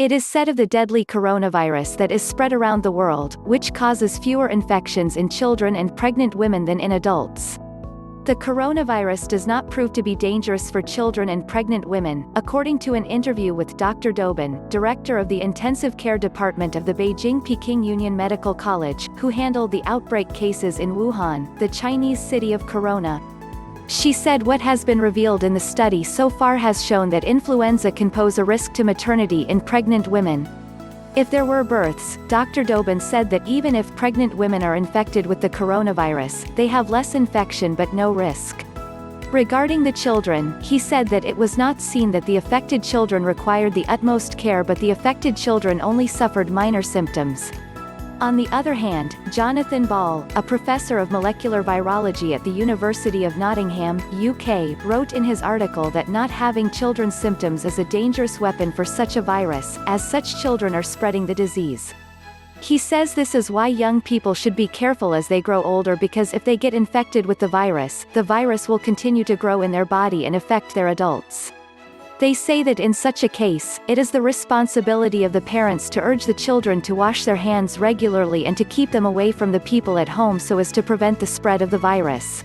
It is said of the deadly coronavirus that is spread around the world, which causes fewer infections in children and pregnant women than in adults. The coronavirus does not prove to be dangerous for children and pregnant women, according to an interview with Dr. Dobin, director of the Intensive Care Department of the Beijing-Peking Union Medical College, who handled the outbreak cases in Wuhan, the Chinese city of Corona. She said what has been revealed in the study so far has shown that influenza can pose a risk to maternity in pregnant women. If there were births, Dr. Dobin said that even if pregnant women are infected with the coronavirus, they have less infection but no risk. Regarding the children, he said that it was not seen that the affected children required the utmost care, but the affected children only suffered minor symptoms. On the other hand, Jonathan Ball, a professor of molecular virology at the University of Nottingham, UK, wrote in his article that not having children's symptoms is a dangerous weapon for such a virus, as such children are spreading the disease. He says this is why young people should be careful as they grow older, because if they get infected with the virus will continue to grow in their body and affect their adults. They say that in such a case, it is the responsibility of the parents to urge the children to wash their hands regularly and to keep them away from the people at home so as to prevent the spread of the virus.